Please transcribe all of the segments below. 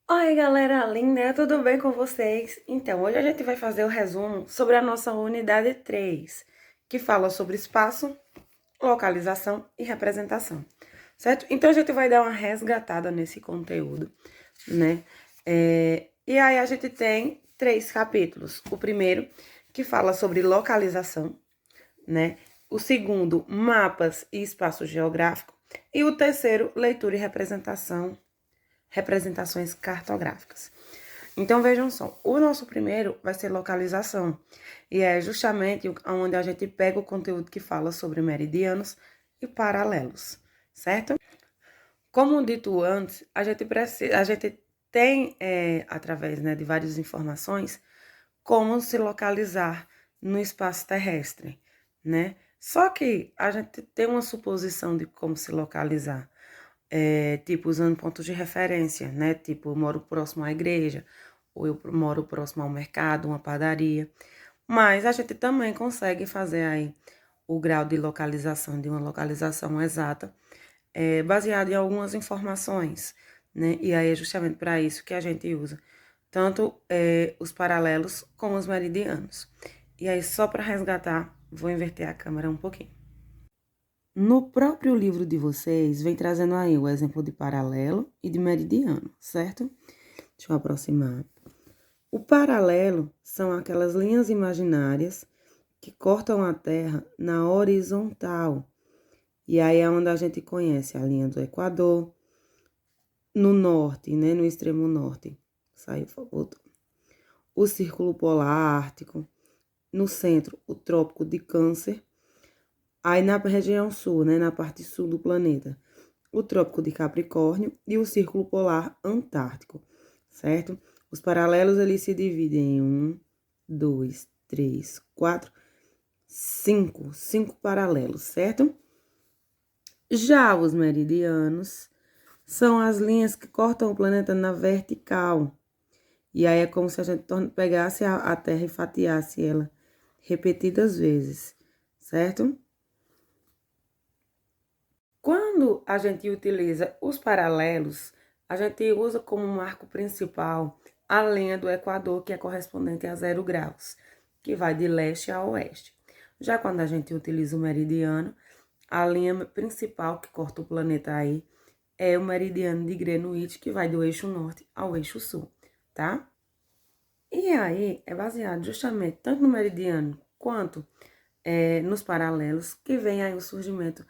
Oi, galera linda, tudo bem com vocês? Então, hoje a gente vai fazer o resumo sobre a nossa unidade 3, que fala sobre espaço, localização e representação, certo? Então, a gente vai dar uma resgatada nesse conteúdo, né? E aí, a gente tem 3 capítulos. O primeiro, que fala sobre localização, né? O segundo, mapas e espaço geográfico. E o terceiro, leitura e representações cartográficas. Então, vejam só, o nosso primeiro vai ser localização, e é justamente onde a gente pega o conteúdo que fala sobre meridianos e paralelos, certo? Como dito antes, a gente tem, através, né, de várias informações, como se localizar no espaço terrestre, né? Só que a gente tem uma suposição de como se localizar, tipo, usando pontos de referência, né? Tipo, eu moro próximo à igreja, ou eu moro próximo ao mercado, uma padaria. Mas a gente também consegue fazer aí o grau de localização, de uma localização exata, baseado em algumas informações, né? E aí é justamente para isso que a gente usa tanto os paralelos como os meridianos. E aí, só para resgatar, vou inverter a câmera um pouquinho. No próprio livro de vocês, vem trazendo aí o exemplo de paralelo e de meridiano, certo? Deixa eu aproximar. O paralelo são aquelas linhas imaginárias que cortam a Terra na horizontal. E aí é onde a gente conhece a linha do Equador, no norte, né? No extremo norte. Saiu, voltou. O Círculo Polar Ártico. No centro, o Trópico de Câncer. Aí na região sul, né? Na parte sul do planeta, o Trópico de Capricórnio e o Círculo Polar Antártico, certo? Os paralelos eles se dividem em 5 paralelos, certo? Já os meridianos são as linhas que cortam o planeta na vertical. E aí é como se a gente pegasse a Terra e fatiasse ela repetidas vezes, certo? Quando a gente utiliza os paralelos, a gente usa como marco principal a linha do Equador, que é correspondente a 0 graus, que vai de leste a oeste. Já quando a gente utiliza o meridiano, a linha principal que corta o planeta aí é o meridiano de Greenwich, que vai do eixo norte ao eixo sul, tá? E aí é baseado justamente tanto no meridiano quanto nos paralelos que vem aí o surgimento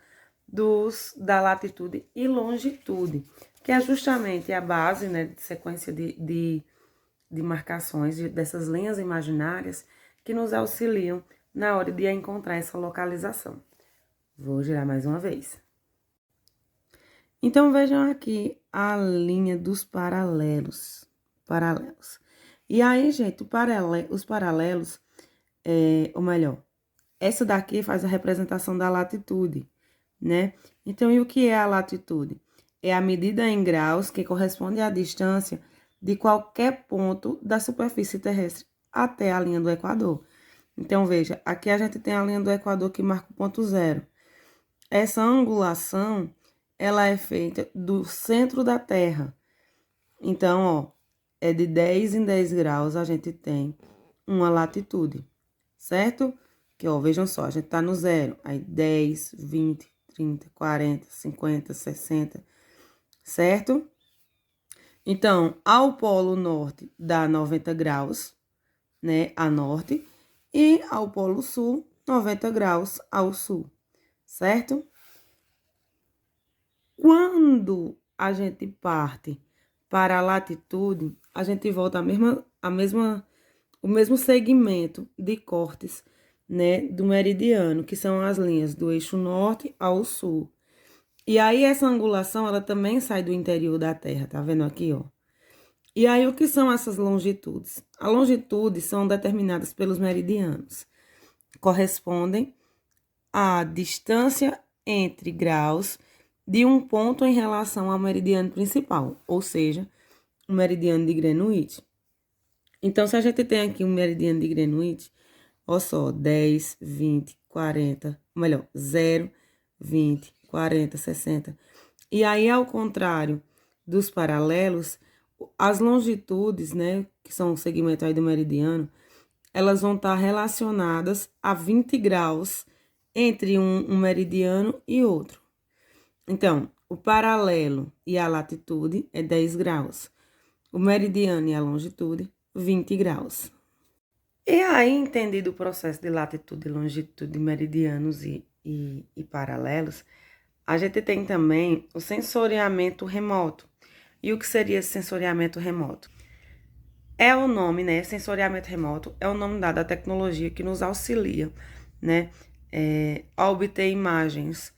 da latitude e longitude, que é justamente a base, né, de sequência de marcações dessas linhas imaginárias que nos auxiliam na hora de encontrar essa localização. Vou girar mais uma vez. Então, vejam aqui a linha dos paralelos. Paralelos. E aí, gente, os paralelos, ou melhor, essa daqui faz a representação da latitude, né? Então, e o que é a latitude? É a medida em graus que corresponde à distância de qualquer ponto da superfície terrestre até a linha do Equador. Então, veja, aqui a gente tem a linha do Equador que marca o ponto zero. Essa angulação, ela é feita do centro da Terra. Então, ó, é de 10 em 10 graus a gente tem uma latitude, certo? Que, ó, vejam só, a gente tá no zero, aí 10, 20, 30, 40, 50, 60, certo? Então, ao polo norte dá 90 graus, né, a norte, e ao polo sul, 90 graus ao sul, certo? Quando a gente parte para a latitude, a gente volta o mesmo segmento de cortes, né, do meridiano, que são as linhas do eixo norte ao sul. E aí essa angulação, ela também sai do interior da Terra, tá vendo aqui, ó? E aí o que são essas longitudes? As longitudes são determinadas pelos meridianos. Correspondem à distância entre graus de um ponto em relação ao meridiano principal, ou seja, o meridiano de Greenwich. Então, se a gente tem aqui um meridiano de Greenwich, olha só, 10, 20, 40, melhor, 0, 20, 40, 60. E aí, ao contrário dos paralelos, as longitudes, né, que são o segmento aí do meridiano, elas vão estar relacionadas a 20 graus entre um meridiano e outro. Então, o paralelo e a latitude é 10 graus. O meridiano e a longitude, 20 graus. E aí, entendido o processo de latitude, longitude, meridianos e paralelos, a gente tem também o sensoriamento remoto. E o que seria esse sensoriamento remoto? É o nome, né? Sensoriamento remoto é o nome dado à tecnologia que nos auxilia, né? A obter imagens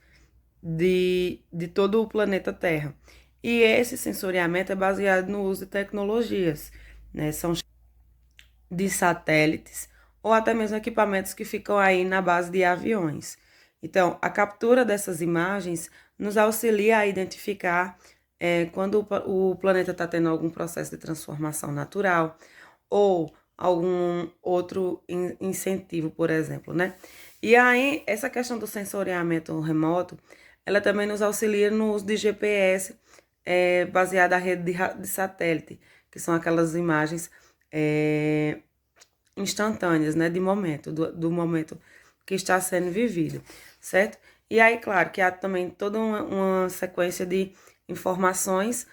de todo o planeta Terra. E esse sensoriamento é baseado no uso de tecnologias, né? São de satélites ou até mesmo equipamentos que ficam aí na base de aviões. Então, a captura dessas imagens nos auxilia a identificar quando o planeta está tendo algum processo de transformação natural ou algum outro incentivo, por exemplo, né? E aí, essa questão do sensoriamento remoto, ela também nos auxilia no uso de GPS baseada na rede de satélite, que são aquelas imagens instantâneas, né, de momento, do momento que está sendo vivido, certo? E aí, claro, que há também toda uma sequência de informações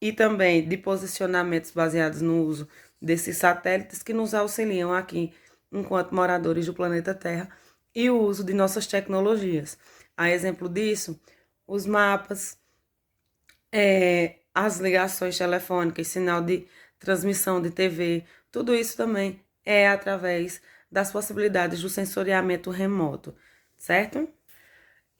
e também de posicionamentos baseados no uso desses satélites que nos auxiliam aqui, enquanto moradores do planeta Terra, e o uso de nossas tecnologias. A exemplo disso, os mapas, as ligações telefônicas, sinal de transmissão de TV, tudo isso também é através das possibilidades do sensoriamento remoto, certo?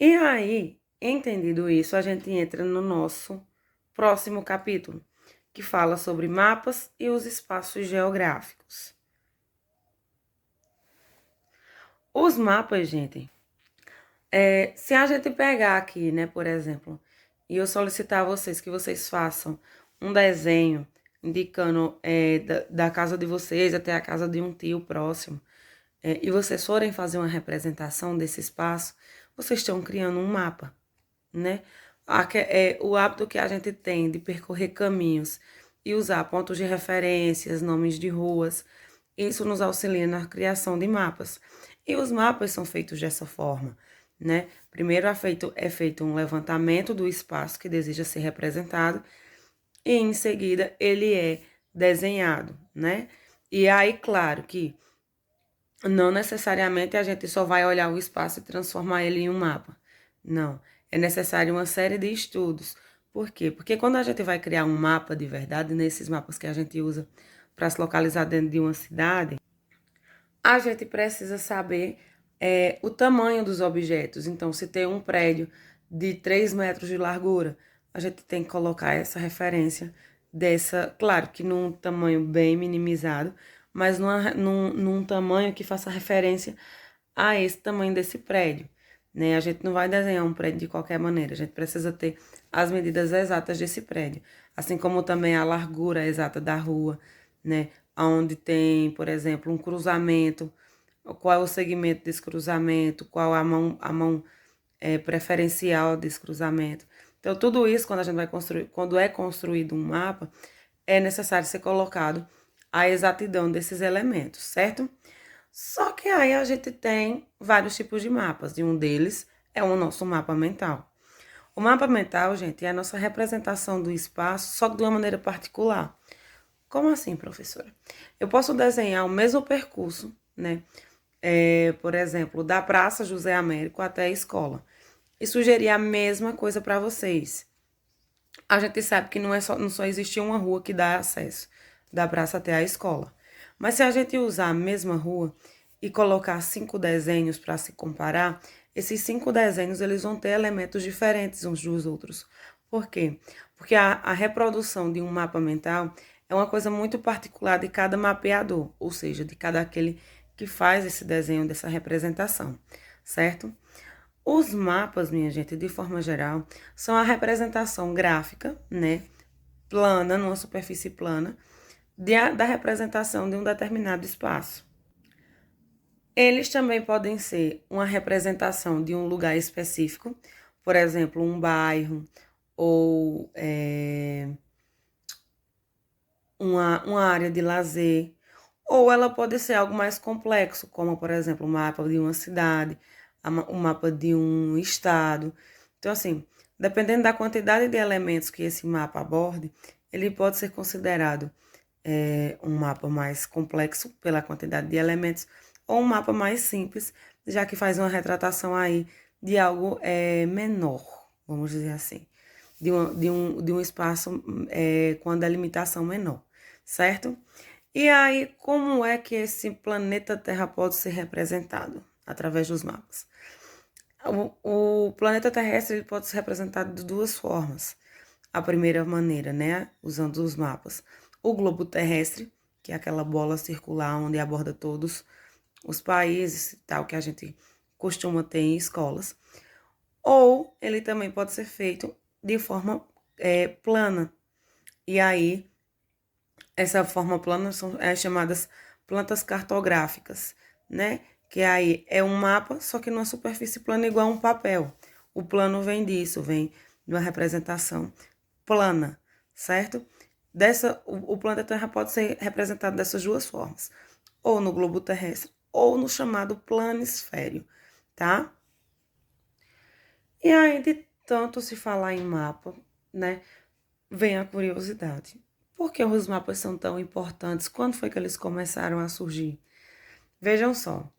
E aí, entendido isso, a gente entra no nosso próximo capítulo, que fala sobre mapas e os espaços geográficos. Os mapas, gente, se a gente pegar aqui, né, por exemplo, e eu solicitar a vocês que vocês façam um desenho indicando da casa de vocês até a casa de um tio próximo, e vocês forem fazer uma representação desse espaço, vocês estão criando um mapa, né? O hábito que a gente tem de percorrer caminhos e usar pontos de referências, nomes de ruas, isso nos auxilia na criação de mapas. E os mapas são feitos dessa forma, né? Primeiro é feito um levantamento do espaço que deseja ser representado e em seguida ele é desenhado, né? E aí, claro que não necessariamente a gente só vai olhar o espaço e transformar ele em um mapa. Não, é necessário uma série de estudos. Por quê? Porque quando a gente vai criar um mapa de verdade, nesses mapas que a gente usa para se localizar dentro de uma cidade, a gente precisa saber o tamanho dos objetos. Então, se tem um prédio de 3 metros de largura, a gente tem que colocar essa referência dessa, claro que num tamanho bem minimizado, mas num tamanho que faça referência a esse tamanho desse prédio, né? A gente não vai desenhar um prédio de qualquer maneira, a gente precisa ter as medidas exatas desse prédio, assim como também a largura exata da rua, né? Onde tem, por exemplo, um cruzamento, qual é o segmento desse cruzamento, qual a mão preferencial desse cruzamento. Então, tudo isso, quando a gente vai construir, quando é construído um mapa, é necessário ser colocado a exatidão desses elementos, certo? Só que aí a gente tem vários tipos de mapas, e um deles é o nosso mapa mental. O mapa mental, gente, é a nossa representação do espaço, só que de uma maneira particular. Como assim, professora? Eu posso desenhar o mesmo percurso, né? Por exemplo, da Praça José Américo até a escola. E sugerir a mesma coisa para vocês. A gente sabe que não só existe uma rua que dá acesso da praça até a escola. Mas se a gente usar a mesma rua e colocar 5 desenhos para se comparar, esses 5 desenhos eles vão ter elementos diferentes uns dos outros. Por quê? Porque a reprodução de um mapa mental é uma coisa muito particular de cada mapeador, ou seja, de cada aquele que faz esse desenho dessa representação, certo? Os mapas, minha gente, de forma geral, são a representação gráfica, né, plana, numa superfície plana, da representação de um determinado espaço. Eles também podem ser uma representação de um lugar específico, por exemplo, um bairro ou uma área de lazer, ou ela pode ser algo mais complexo, como, por exemplo, o mapa de uma cidade, o mapa de um estado. Então, assim, dependendo da quantidade de elementos que esse mapa aborde, ele pode ser considerado um mapa mais complexo pela quantidade de elementos, ou um mapa mais simples, já que faz uma retratação aí de algo menor, vamos dizer assim, de um espaço com a delimitação menor, certo? E aí, como é que esse planeta Terra pode ser representado através dos mapas? O planeta terrestre ele pode ser representado de duas formas. A primeira maneira, né, usando os mapas, o globo terrestre, que é aquela bola circular onde aborda todos os países e tal que a gente costuma ter em escolas. Ou ele também pode ser feito de forma plana. E aí, essa forma plana são chamadas plantas cartográficas, né? Que aí é um mapa, só que numa superfície plana igual a um papel. O plano vem disso, vem de uma representação plana, certo? O planeta Terra pode ser representado dessas duas formas, ou no globo terrestre, ou no chamado planisfério, tá? E aí, de tanto se falar em mapa, né, vem a curiosidade. Por que os mapas são tão importantes? Quando foi que eles começaram a surgir? Vejam só,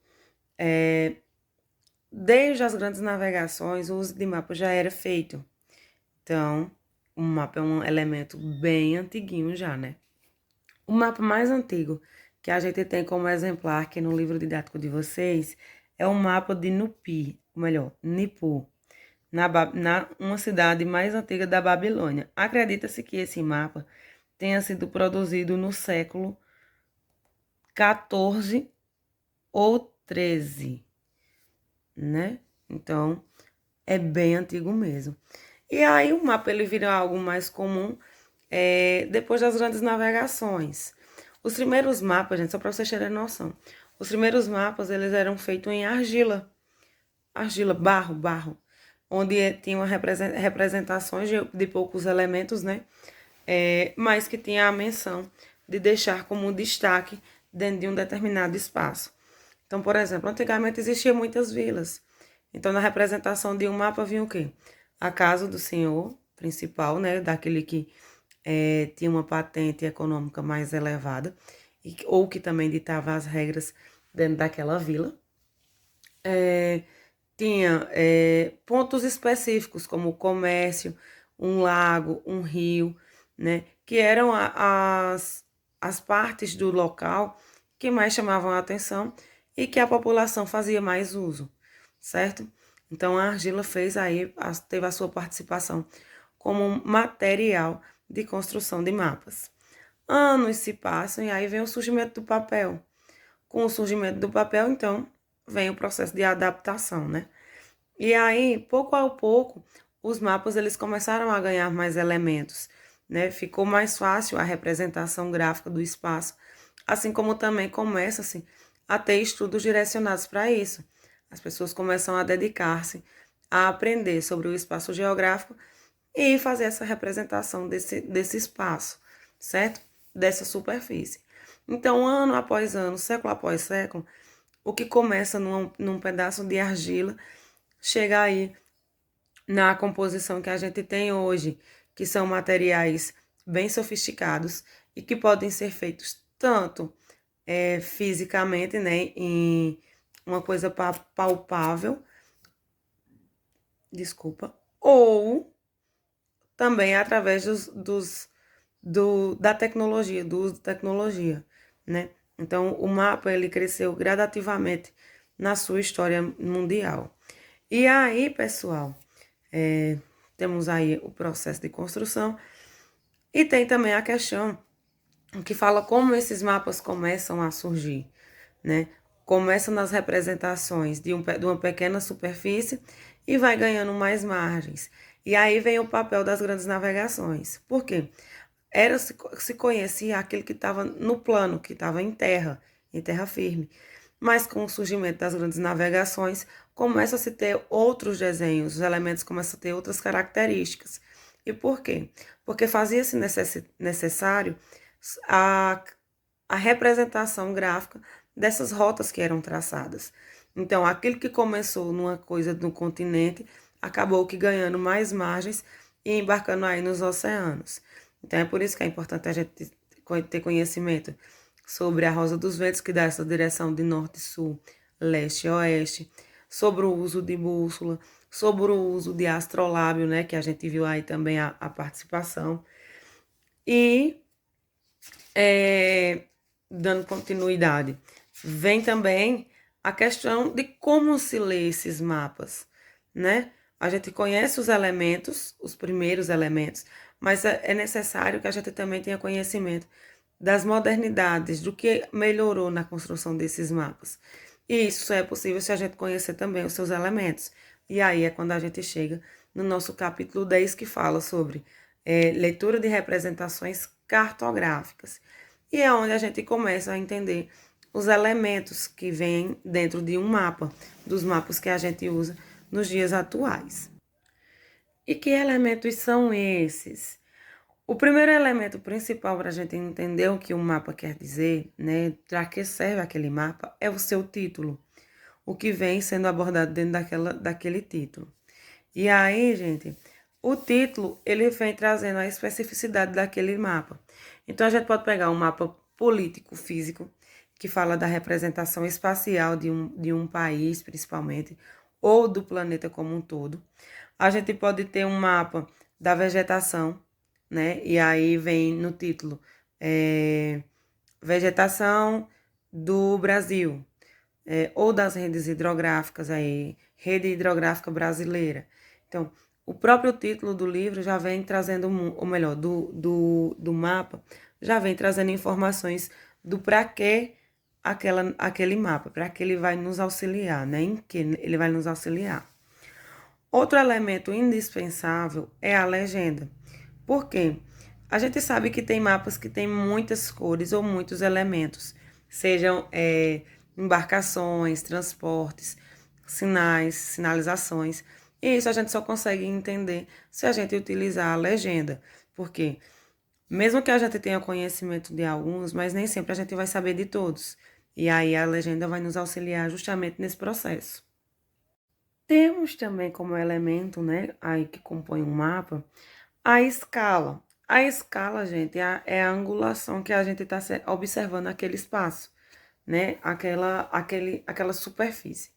desde as grandes navegações, o uso de mapas já era feito. Então, o mapa é um elemento bem antiguinho já, né? O mapa mais antigo que a gente tem como exemplar aqui no livro didático de vocês é o mapa de Nupi, ou melhor, Nipu, na uma cidade mais antiga da Babilônia. Acredita-se que esse mapa tenha sido produzido no século 14 ou 13, né? Então, é bem antigo mesmo. E aí o mapa ele vira algo mais comum depois das grandes navegações. Os primeiros mapas, gente, só para vocês terem noção, os primeiros mapas eles eram feitos em argila, barro, onde tinham representações de poucos elementos, né? Mas que tinha a menção de deixar como destaque dentro de um determinado espaço. Então, por exemplo, antigamente existiam muitas vilas. Então, na representação de um mapa vinha o quê? A casa do senhor principal, né? Daquele que tinha uma patente econômica mais elevada, ou que também ditava as regras dentro daquela vila. Tinha pontos específicos, como o comércio, um lago, um rio, né? Que eram as partes do local que mais chamavam a atenção e que a população fazia mais uso, certo? Então, a argila teve a sua participação como material de construção de mapas. Anos se passam e aí vem o surgimento do papel. Com o surgimento do papel, então, vem o processo de adaptação, né? E aí, pouco a pouco, os mapas eles começaram a ganhar mais elementos, né? Ficou mais fácil a representação gráfica do espaço, assim como também começa-se a ter estudos direcionados para isso. As pessoas começam a dedicar-se a aprender sobre o espaço geográfico e fazer essa representação desse espaço, certo? Dessa superfície. Então, ano após ano, século após século, o que começa num pedaço de argila, chega aí na composição que a gente tem hoje, que são materiais bem sofisticados e que podem ser feitos tanto fisicamente, né, em uma coisa palpável, desculpa, ou também através da tecnologia, do uso da tecnologia, né? Então, o mapa, ele cresceu gradativamente na sua história mundial. E aí, pessoal, temos aí o processo de construção e tem também a questão que fala como esses mapas começam a surgir, né? Começa nas representações de uma pequena superfície e vai ganhando mais margens. E aí vem o papel das grandes navegações. Por quê? Se conhecia aquele que estava no plano, que estava em terra firme. Mas com o surgimento das grandes navegações, começa a se ter outros desenhos, os elementos começam a ter outras características. E por quê? Porque fazia-se necessário a, a representação gráfica dessas rotas que eram traçadas. Então, aquilo que começou numa coisa no continente, acabou que ganhando mais margens e embarcando aí nos oceanos. Então, é por isso que é importante a gente ter conhecimento sobre a Rosa dos Ventos, que dá essa direção de norte, sul, leste e oeste, sobre o uso de bússola, sobre o uso de astrolábio, né, que a gente viu aí também a participação. E, dando continuidade, vem também a questão de como se lê esses mapas, né? A gente conhece os elementos, os primeiros elementos, mas é necessário que a gente também tenha conhecimento das modernidades, do que melhorou na construção desses mapas. E isso só é possível se a gente conhecer também os seus elementos. E aí é quando a gente chega no nosso capítulo 10, que fala sobre leitura de representações cartográficas. E é onde a gente começa a entender os elementos que vêm dentro de um mapa, dos mapas que a gente usa nos dias atuais. E que elementos são esses? O primeiro elemento principal para a gente entender o que o mapa quer dizer, né, para que serve aquele mapa, é o seu título, o que vem sendo abordado dentro daquele título. E aí, gente, o título, ele vem trazendo a especificidade daquele mapa. Então, a gente pode pegar um mapa político, físico, que fala da representação espacial de um país, principalmente, ou do planeta como um todo. A gente pode ter um mapa da vegetação, né? E aí vem no título, vegetação do Brasil, ou das redes hidrográficas aí, rede hidrográfica brasileira. Então, o próprio título do livro já vem trazendo, ou melhor, do mapa, já vem trazendo informações do para que aquele mapa, para que ele vai nos auxiliar, né? Em que ele vai nos auxiliar. Outro elemento indispensável é a legenda. Por quê? A gente sabe que tem mapas que tem muitas cores ou muitos elementos, sejam embarcações, transportes, sinais, sinalizações. E isso a gente só consegue entender se a gente utilizar a legenda. Porque mesmo que a gente tenha conhecimento de alguns, mas nem sempre a gente vai saber de todos. E aí a legenda vai nos auxiliar justamente nesse processo. Temos também como elemento, né, aí que compõe um mapa, a escala. A escala, gente, é a angulação que a gente está observando aquele espaço, né? Aquela superfície.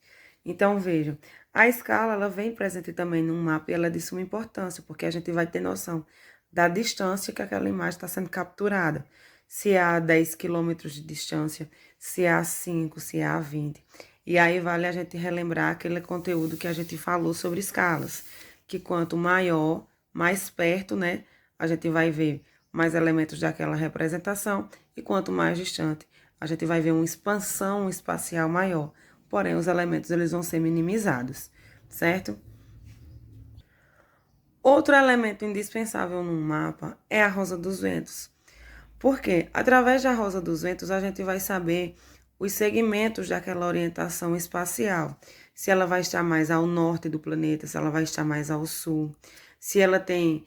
Então, vejam, a escala, ela vem presente também no mapa e ela é de suma importância, porque a gente vai ter noção da distância que aquela imagem está sendo capturada. Se há 10 quilômetros de distância, se há 5, se há 20. E aí vale a gente relembrar aquele conteúdo que a gente falou sobre escalas, que quanto maior, mais perto, né, a gente vai ver mais elementos daquela representação, e quanto mais distante, a gente vai ver uma expansão espacial maior. Porém, os elementos eles vão ser minimizados, certo? Outro elemento indispensável no mapa é a Rosa dos Ventos. Porque através da Rosa dos Ventos a gente vai saber os segmentos daquela orientação espacial. Se ela vai estar mais ao norte do planeta, se ela vai estar mais ao sul, se ela tem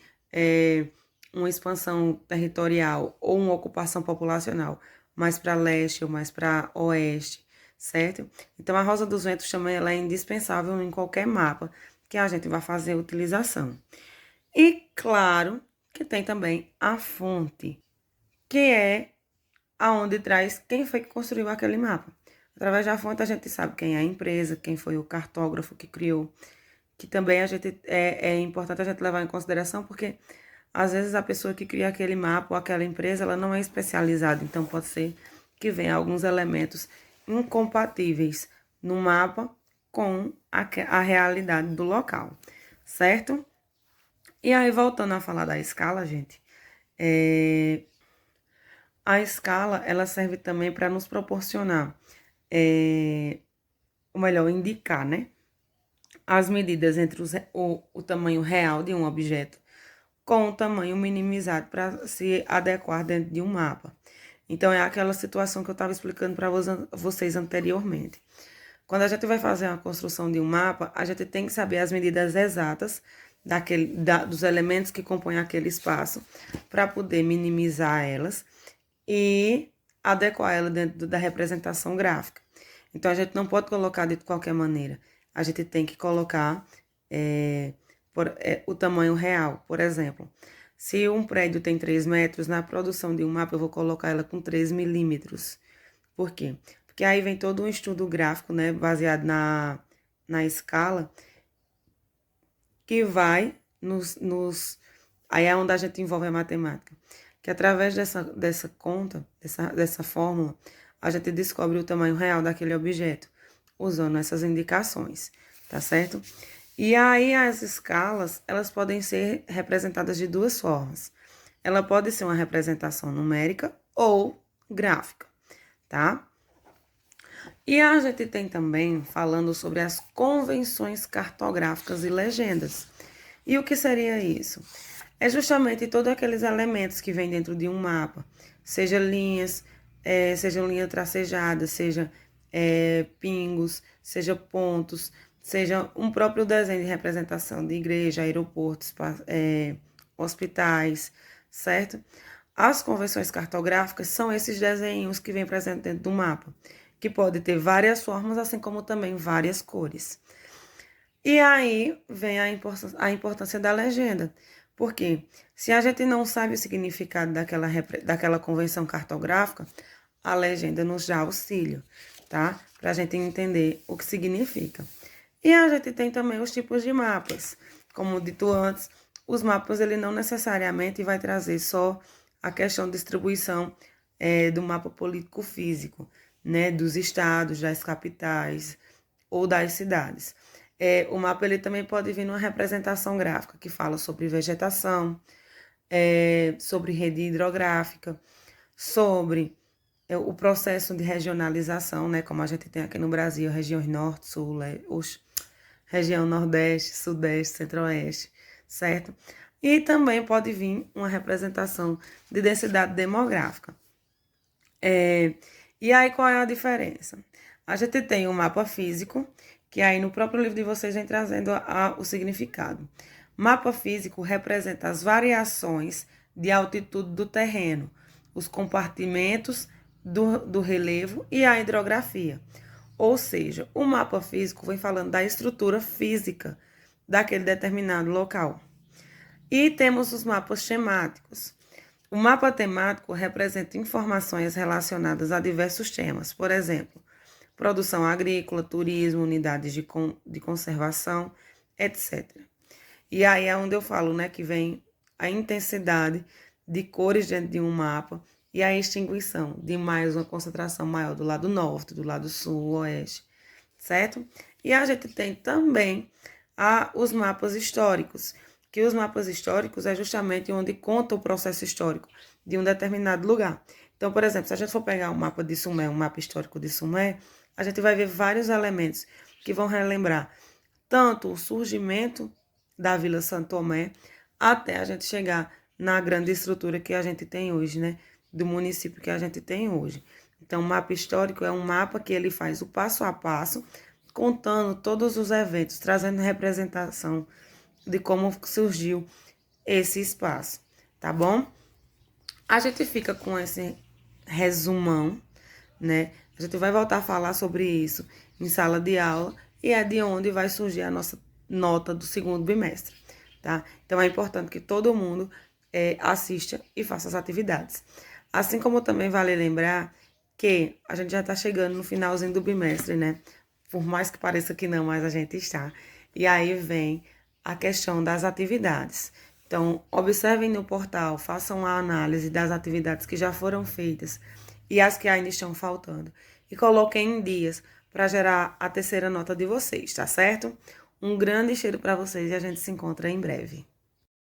uma expansão territorial ou uma ocupação populacional mais para leste ou mais para oeste, certo? Então, a Rosa dos Ventos também ela é indispensável em qualquer mapa que a gente vai fazer a utilização. E, claro, que tem também a fonte, que é aonde traz quem foi que construiu aquele mapa. Através da fonte a gente sabe quem é a empresa, quem foi o cartógrafo que criou, que também é importante a gente levar em consideração, porque às vezes a pessoa que cria aquele mapa ou aquela empresa, ela não é especializada, então pode ser que venha alguns elementos incompatíveis no mapa com a realidade do local, certo? E aí, voltando a falar da escala, gente, a escala, ela serve também para nos proporcionar, ou melhor, indicar, né? As medidas entre o tamanho real de um objeto com o tamanho minimizado para se adequar dentro de um mapa. Então, é aquela situação que eu estava explicando para vocês anteriormente. Quando a gente vai fazer a construção de um mapa, a gente tem que saber as medidas exatas dos elementos que compõem aquele espaço para poder minimizar elas e adequar ela dentro da representação gráfica. Então, a gente não pode colocar de qualquer maneira. A gente tem que colocar o tamanho real. Por exemplo, se um prédio tem 3 metros, na produção de um mapa eu vou colocar ela com 3 milímetros. Por quê? Porque aí vem todo um estudo gráfico, né, baseado na escala, que vai aí é onde a gente envolve a matemática. Que através dessa conta, dessa fórmula, a gente descobre o tamanho real daquele objeto, usando essas indicações, tá certo? E aí as escalas, elas podem ser representadas de duas formas. Ela pode ser uma representação numérica ou gráfica, tá? E a gente tem também falando sobre as convenções cartográficas e legendas. E o que seria isso? É justamente todos aqueles elementos que vêm dentro de um mapa, seja linhas, sejam linhas tracejadas, seja pingos, seja pontos, seja um próprio desenho de representação de igreja, aeroportos, hospitais, certo? As convenções cartográficas são esses desenhos que vêm presentes dentro do mapa, que pode ter várias formas, assim como também várias cores. E aí vem a importância da legenda. Porque se a gente não sabe o significado daquela convenção cartográfica, a legenda nos dá auxílio, tá? Para a gente entender o que significa. E a gente tem também os tipos de mapas. Como dito antes, os mapas ele não necessariamente vai trazer só a questão de distribuição do mapa político-físico, né? Dos estados, das capitais ou das cidades. O mapa ele também pode vir numa representação gráfica que fala sobre vegetação, sobre rede hidrográfica, sobre o processo de regionalização, né? Como a gente tem aqui no Brasil, regiões norte, sul, região nordeste, sudeste, centro-oeste, certo? E também pode vir uma representação de densidade demográfica. E aí, qual é a diferença? A gente tem um mapa físico, que aí no próprio livro de vocês vem trazendo o significado. Mapa físico representa as variações de altitude do terreno, os compartimentos do relevo e a hidrografia. Ou seja, o mapa físico vem falando da estrutura física daquele determinado local. E temos os mapas temáticos. O mapa temático representa informações relacionadas a diversos temas, por exemplo, produção agrícola, turismo, unidades de conservação, etc. E aí é onde eu falo, né, que vem a intensidade de cores dentro de um mapa e a extinguição de mais uma concentração maior do lado norte, do lado sul, oeste, certo? E a gente tem também os mapas históricos, que os mapas históricos é justamente onde conta o processo histórico de um determinado lugar. Então, por exemplo, se a gente for pegar um mapa de Sumé, um mapa histórico de Sumé, a gente vai ver vários elementos que vão relembrar tanto o surgimento da Vila Santo Tomé até a gente chegar na grande estrutura que a gente tem hoje, né? Do município que a gente tem hoje. Então, o mapa histórico é um mapa que ele faz o passo a passo, contando todos os eventos, trazendo representação de como surgiu esse espaço, tá bom? A gente fica com esse resumão, né? A gente vai voltar a falar sobre isso em sala de aula e é de onde vai surgir a nossa nota do segundo bimestre, tá? Então, é importante que todo mundo assista e faça as atividades. Assim como também vale lembrar que a gente já está chegando no finalzinho do bimestre, né? Por mais que pareça que não, mas a gente está. E aí vem a questão das atividades. Então, observem no portal, façam a análise das atividades que já foram feitas e as que ainda estão faltando. E coloquem em dias para gerar a terceira nota de vocês, tá certo? Um grande cheiro para vocês e a gente se encontra em breve.